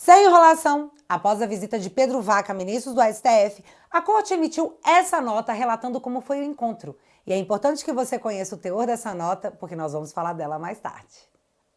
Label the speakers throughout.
Speaker 1: Sem enrolação, após a visita de Pedro Vaca a ministros do STF, a corte emitiu essa nota relatando como foi o encontro. E é importante que você conheça o teor dessa nota, porque nós vamos falar dela mais tarde.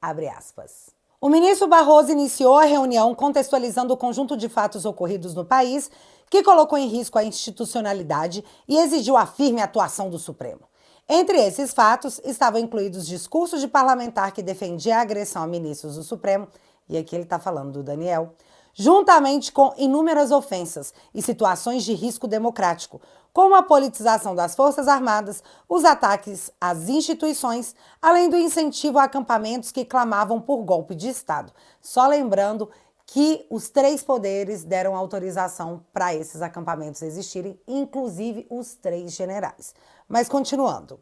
Speaker 1: Abre aspas. O ministro Barroso iniciou a reunião contextualizando o conjunto de fatos ocorridos no país, que colocou em risco a institucionalidade e exigiu a firme atuação do Supremo. Entre esses fatos, estavam incluídos discursos de parlamentar que defendia a agressão a ministros do Supremo, e aqui ele está falando do Daniel, juntamente com inúmeras ofensas e situações de risco democrático, como a politização das Forças Armadas, os ataques às instituições, além do incentivo a acampamentos que clamavam por golpe de Estado. Só lembrando que os três poderes deram autorização para esses acampamentos existirem, inclusive os três generais. Mas continuando.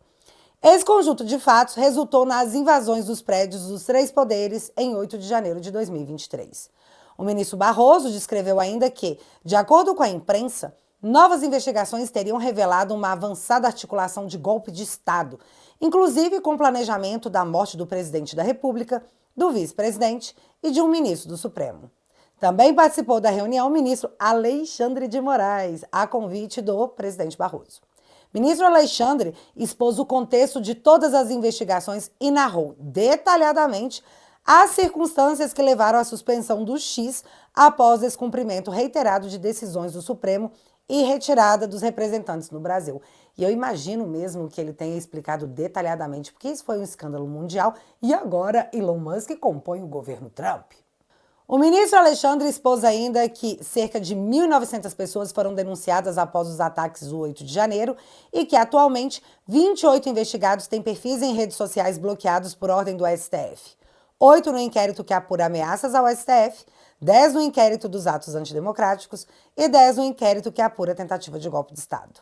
Speaker 1: Esse conjunto de fatos resultou nas invasões dos prédios dos três poderes em 8 de janeiro de 2023. O ministro Barroso descreveu ainda que, de acordo com a imprensa, novas investigações teriam revelado uma avançada articulação de golpe de Estado, inclusive com planejamento da morte do presidente da República, do vice-presidente e de um ministro do Supremo. Também participou da reunião o ministro Alexandre de Moraes, a convite do presidente Barroso. O ministro Alexandre expôs o contexto de todas as investigações e narrou detalhadamente as circunstâncias que levaram à suspensão do X após descumprimento reiterado de decisões do Supremo e retirada dos representantes no Brasil. E eu imagino mesmo que ele tenha explicado detalhadamente, porque isso foi um escândalo mundial e agora Elon Musk compõe o governo Trump. O ministro Alexandre expôs ainda que cerca de 1.900 pessoas foram denunciadas após os ataques do 8 de janeiro e que, atualmente, 28 investigados têm perfis em redes sociais bloqueados por ordem do STF. 8 no inquérito que apura ameaças ao STF, 10 no inquérito dos atos antidemocráticos e 10 no inquérito que apura tentativa de golpe de Estado.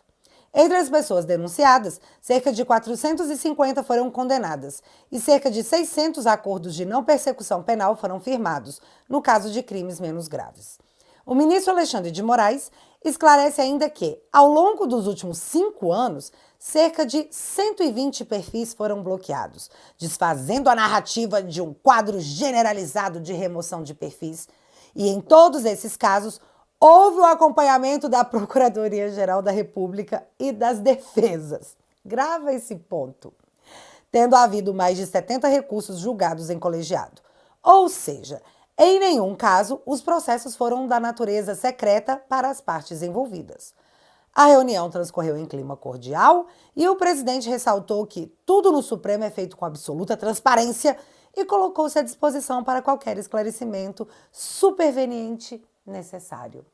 Speaker 1: Entre as pessoas denunciadas, cerca de 450 foram condenadas e cerca de 600 acordos de não persecução penal foram firmados, no caso de crimes menos graves. O ministro Alexandre de Moraes esclarece ainda que, ao longo dos últimos 5 anos, cerca de 120 perfis foram bloqueados, desfazendo a narrativa de um quadro generalizado de remoção de perfis. E em todos esses casos, houve o acompanhamento da Procuradoria-Geral da República e das defesas. Grava esse ponto. Tendo havido mais de 70 recursos julgados em colegiado. Ou seja, em nenhum caso, os processos foram da natureza secreta para as partes envolvidas. A reunião transcorreu em clima cordial e o presidente ressaltou que tudo no Supremo é feito com absoluta transparência e colocou-se à disposição para qualquer esclarecimento superveniente necessário.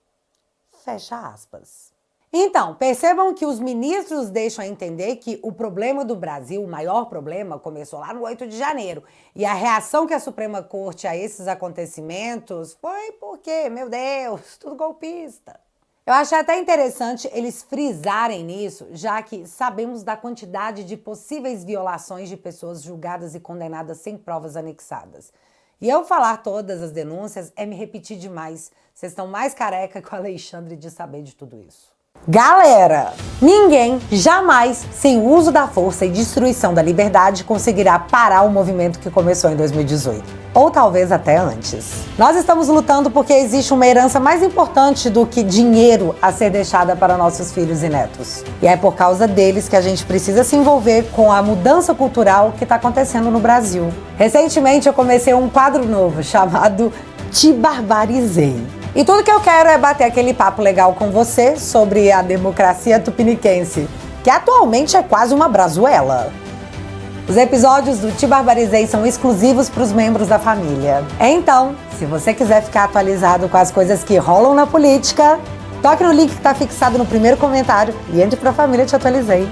Speaker 1: Fecha aspas. Então, percebam que os ministros deixam a entender que o problema do Brasil, o maior problema, começou lá no 8 de janeiro. E a reação que a Suprema Corte a esses acontecimentos foi porque, meu Deus, tudo golpista. Eu achei até interessante eles frisarem nisso, já que sabemos da quantidade de possíveis violações de pessoas julgadas e condenadas sem provas anexadas. E eu falar todas as denúncias é me repetir demais. Vocês estão mais careca que o Alexandre de saber de tudo isso. Galera, ninguém jamais, sem o uso da força e destruição da liberdade, conseguirá parar o movimento que começou em 2018. Ou talvez até antes. Nós estamos lutando porque existe uma herança mais importante do que dinheiro a ser deixada para nossos filhos e netos. E é por causa deles que a gente precisa se envolver com a mudança cultural que está acontecendo no Brasil. Recentemente eu comecei um quadro novo chamado Te Barbarizei. E tudo que eu quero é bater aquele papo legal com você sobre a democracia tupiniquense, que atualmente é quase uma brazuela. Os episódios do Te Barbarizei são exclusivos para os membros da família. Então, se você quiser ficar atualizado com as coisas que rolam na política, toque no link que está fixado no primeiro comentário e entre para a família Te Atualizei.